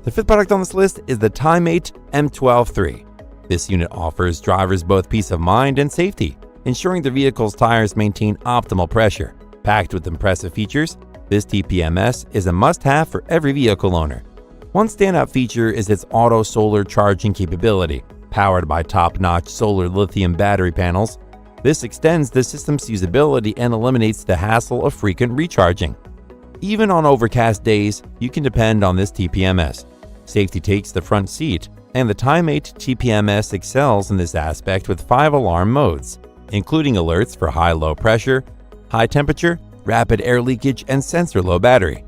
The fifth product on this list is the Tymate M12-3. This unit offers drivers both peace of mind and safety, ensuring the vehicle's tires maintain optimal pressure. Packed with impressive features, this TPMS is a must-have for every vehicle owner. One standout feature is its auto solar charging capability. Powered by top-notch solar lithium battery panels, this extends the system's usability and eliminates the hassle of frequent recharging. Even on overcast days, you can depend on this TPMS. Safety takes the front seat, and the Tymate TPMS excels in this aspect with 5 alarm modes, including alerts for high-low pressure, high temperature, rapid air leakage, and sensor low battery.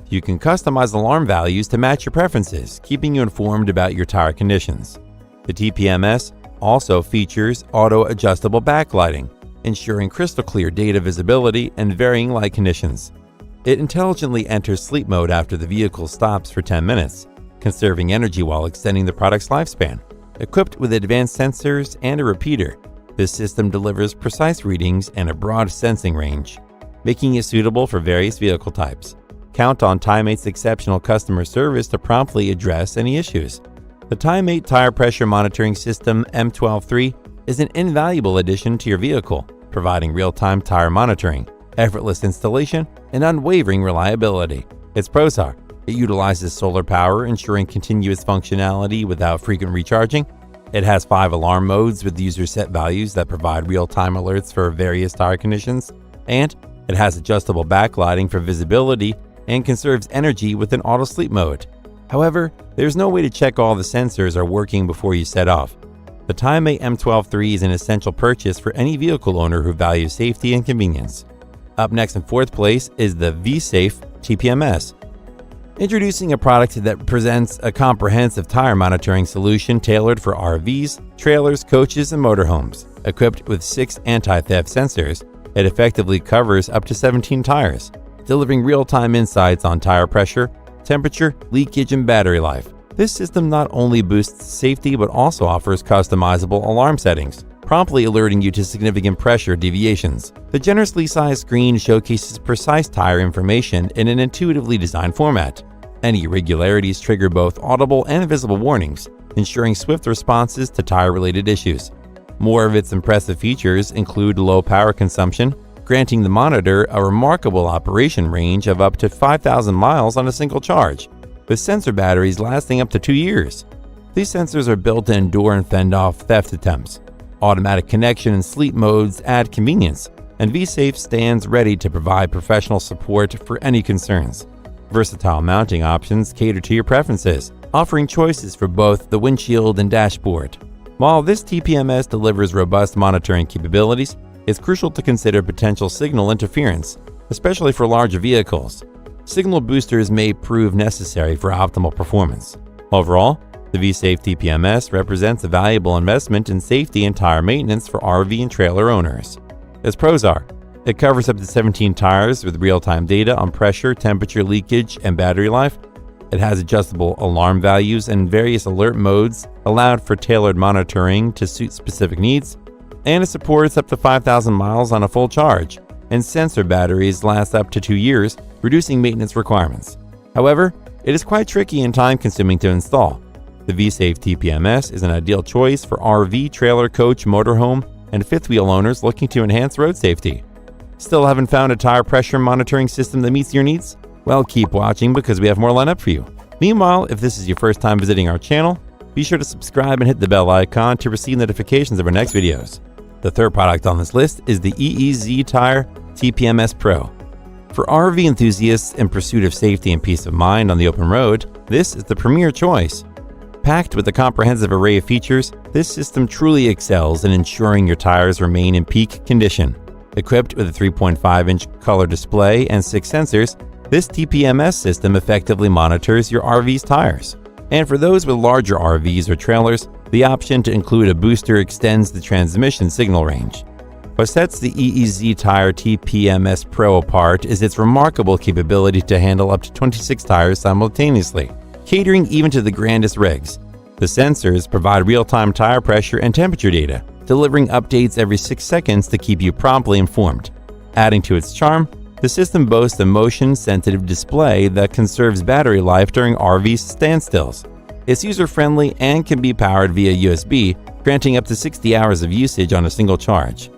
You can customize alarm values to match your preferences, keeping you informed about your tire conditions. The TPMS also features auto-adjustable backlighting, ensuring crystal clear data visibility and varying light conditions. It intelligently enters sleep mode after the vehicle stops for 10 minutes, conserving energy while extending the product's lifespan. Equipped with advanced sensors and a repeater, this system delivers precise readings and a broad sensing range, making it suitable for various vehicle types. Count on Tymate's exceptional customer service to promptly address any issues. The Tymate Tire Pressure Monitoring System M12-3 is an invaluable addition to your vehicle, providing real-time tire monitoring, effortless installation, and unwavering reliability. Its pros are: it utilizes solar power, ensuring continuous functionality without frequent recharging. It has 5 alarm modes with user set values that provide real-time alerts for various tire conditions. And it has adjustable backlighting for visibility and conserves energy with an auto sleep mode. However, there's no way to check all the sensors are working before you set off. The Tymate M12-3 is an essential purchase for any vehicle owner who values safety and convenience. Up next in fourth place is the V-Safe TPMS. Introducing a product that presents a comprehensive tire monitoring solution tailored for RVs, trailers, coaches, and motorhomes. Equipped with 6 anti-theft sensors, it effectively covers up to 17 tires, delivering real-time insights on tire pressure, temperature, leakage, and battery life. This system not only boosts safety but also offers customizable alarm settings, promptly alerting you to significant pressure deviations. The generously sized screen showcases precise tire information in an intuitively designed format. Any irregularities trigger both audible and visible warnings, ensuring swift responses to tire-related issues. More of its impressive features include low power consumption, granting the monitor a remarkable operation range of up to 5,000 miles on a single charge, with sensor batteries lasting up to 2 years. These sensors are built to endure and fend off theft attempts. Automatic connection and sleep modes add convenience, and V-Safe stands ready to provide professional support for any concerns. Versatile mounting options cater to your preferences, offering choices for both the windshield and dashboard. While this TPMS delivers robust monitoring capabilities, it's crucial to consider potential signal interference, especially for larger vehicles. Signal boosters may prove necessary for optimal performance. Overall, the V-Safe TPMS represents a valuable investment in safety and tire maintenance for RV and trailer owners. Its pros are: it covers up to 17 tires with real-time data on pressure, temperature, leakage, and battery life. It has adjustable alarm values and various alert modes allowed for tailored monitoring to suit specific needs. And it supports up to 5,000 miles on a full charge, and sensor batteries last up to 2 years, reducing maintenance requirements. However, it is quite tricky and time-consuming to install. The V-Safe TPMS is an ideal choice for RV, trailer, coach, motorhome, and fifth-wheel owners looking to enhance road safety. Still haven't found a tire pressure monitoring system that meets your needs? Well, keep watching because we have more lined up for you. Meanwhile, if this is your first time visiting our channel, be sure to subscribe and hit the bell icon to receive notifications of our next videos. The third product on this list is the EEZ Tire TPMS Pro. For RV enthusiasts in pursuit of safety and peace of mind on the open road, this is the premier choice. Packed with a comprehensive array of features, this system truly excels in ensuring your tires remain in peak condition. Equipped with a 3.5-inch color display and 6 sensors, this TPMS system effectively monitors your RV's tires. And for those with larger RVs or trailers, the option to include a booster extends the transmission signal range. What sets the EEZ Tire TPMS Pro apart is its remarkable capability to handle up to 26 tires simultaneously, catering even to the grandest rigs. The sensors provide real-time tire pressure and temperature data, delivering updates every 6 seconds to keep you promptly informed. Adding to its charm, The system boasts a motion-sensitive display that conserves battery life during RV standstills. It's user-friendly and can be powered via USB, granting up to 60 hours of usage on a single charge.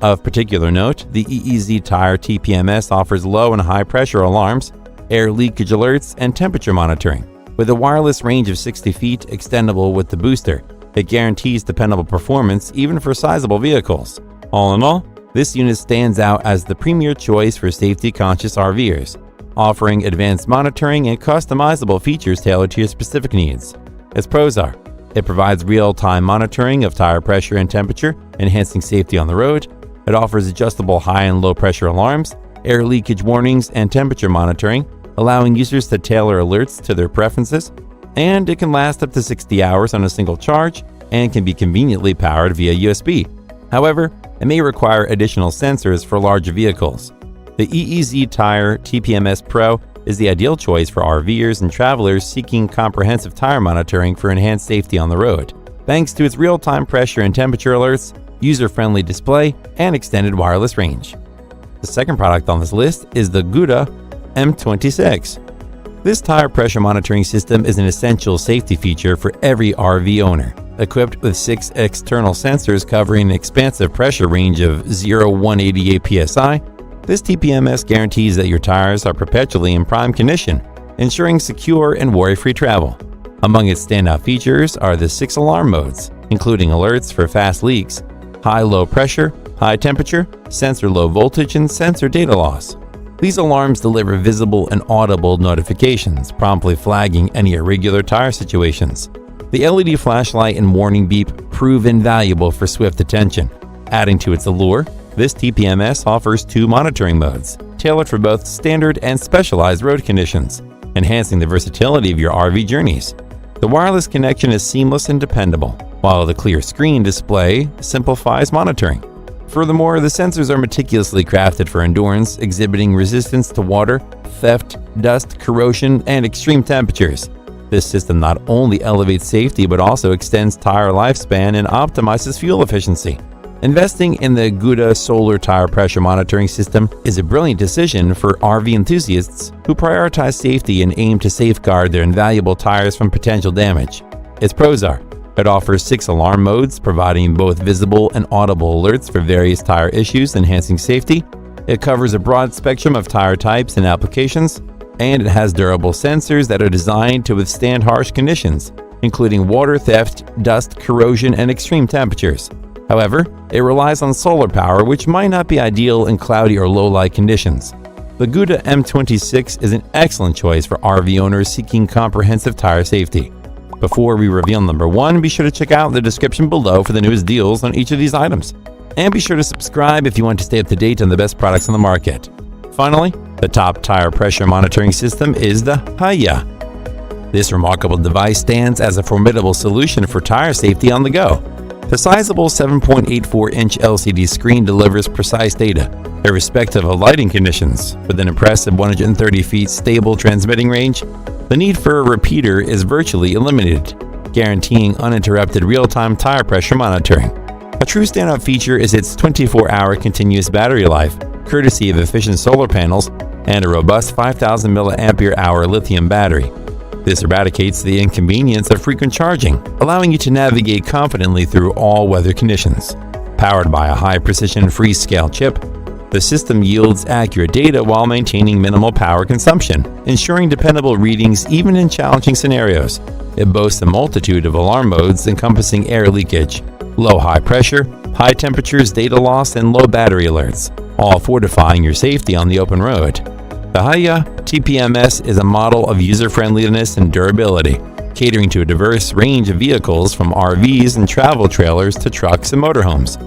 Of particular note, the EEZ Tire TPMS offers low and high pressure alarms, air leakage alerts, and temperature monitoring. With a wireless range of 60 feet extendable with the booster, it guarantees dependable performance even for sizable vehicles. All in all, this unit stands out as the premier choice for safety-conscious RVers, offering advanced monitoring and customizable features tailored to your specific needs. Its pros are: it provides real-time monitoring of tire pressure and temperature, enhancing safety on the road. It offers adjustable high and low pressure alarms, air leakage warnings, and temperature monitoring, allowing users to tailor alerts to their preferences. And it can last up to 60 hours on a single charge and can be conveniently powered via USB. However, it may require additional sensors for larger vehicles. The EEZ Tire TPMS Pro is the ideal choice for RVers and travelers seeking comprehensive tire monitoring for enhanced safety on the road, thanks to its real-time pressure and temperature alerts, user-friendly display, and extended wireless range. The second product on this list is the Gouda M26. This tire pressure monitoring system is an essential safety feature for every RV owner. Equipped with 6 external sensors covering an expansive pressure range of 0-188 psi, this TPMS guarantees that your tires are perpetually in prime condition, ensuring secure and worry-free travel. Among its standout features are the 6 alarm modes, including alerts for fast leaks, high-low pressure, high temperature, sensor low voltage, and sensor data loss. These alarms deliver visible and audible notifications, promptly flagging any irregular tire situations. The LED flashlight and warning beep prove invaluable for swift attention. Adding to its allure, this TPMS offers 2 monitoring modes, tailored for both standard and specialized road conditions, enhancing the versatility of your RV journeys. The wireless connection is seamless and dependable, while the clear screen display simplifies monitoring. Furthermore, the sensors are meticulously crafted for endurance, exhibiting resistance to water, theft, dust, corrosion, and extreme temperatures. This system not only elevates safety but also extends tire lifespan and optimizes fuel efficiency. Investing in the Gouda solar tire pressure monitoring system is a brilliant decision for RV enthusiasts who prioritize safety and aim to safeguard their invaluable tires from potential damage. Its pros are: it offers 6 alarm modes, providing both visible and audible alerts for various tire issues, enhancing safety. It covers a broad spectrum of tire types and applications, and it has durable sensors that are designed to withstand harsh conditions, including water theft, dust, corrosion, and extreme temperatures. However, it relies on solar power, which might not be ideal in cloudy or low-light conditions. The Gouda M26 is an excellent choice for RV owners seeking comprehensive tire safety. Before we reveal number 1, be sure to check out the description below for the newest deals on each of these items. And be sure to subscribe if you want to stay up to date on the best products on the market. Finally, the top tire pressure monitoring system is the Haya. This remarkable device stands as a formidable solution for tire safety on the go. The sizable 7.84-inch LCD screen delivers precise data, irrespective of lighting conditions. With an impressive 130 feet stable transmitting range, the need for a repeater is virtually eliminated, guaranteeing uninterrupted real-time tire pressure monitoring. A true standout feature is its 24-hour continuous battery life, courtesy of efficient solar panels and a robust 5,000 mAh lithium battery. This eradicates the inconvenience of frequent charging, allowing you to navigate confidently through all weather conditions. Powered by a high-precision Freescale chip, the system yields accurate data while maintaining minimal power consumption, ensuring dependable readings even in challenging scenarios. It boasts a multitude of alarm modes encompassing air leakage, low-high pressure, high temperatures, data loss, and low battery alerts, all fortifying your safety on the open road. The Haya TPMS is a model of user-friendliness and durability, catering to a diverse range of vehicles from RVs and travel trailers to trucks and motorhomes.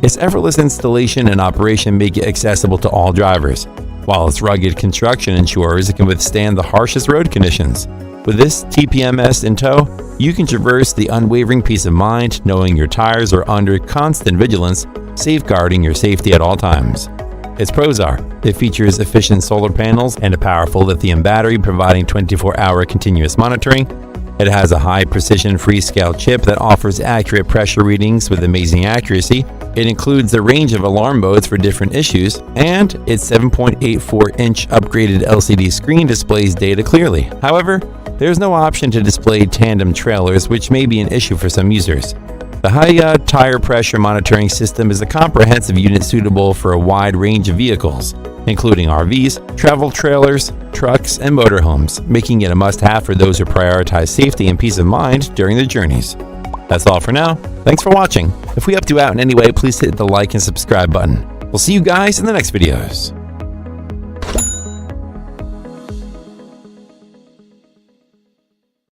Its effortless installation and operation make it accessible to all drivers, while its rugged construction ensures it can withstand the harshest road conditions. With this TPMS in tow, you can traverse the unwavering peace of mind knowing your tires are under constant vigilance, safeguarding your safety at all times. Its pros are: it features efficient solar panels and a powerful lithium battery providing 24-hour continuous monitoring. It has a high-precision Freescale chip that offers accurate pressure readings with amazing accuracy, It includes the range of alarm modes for different issues, and its 7.84-inch upgraded LCD screen displays data clearly. However, there's no option to display tandem trailers, which may be an issue for some users. The high tire pressure monitoring system is a comprehensive unit suitable for a wide range of vehicles, including RVs, travel trailers, trucks, and motorhomes, making it a must-have for those who prioritize safety and peace of mind during their journeys. That's all for now. Thanks for watching. If we helped you out in any way, please hit the like and subscribe button. We'll see you guys in the next videos.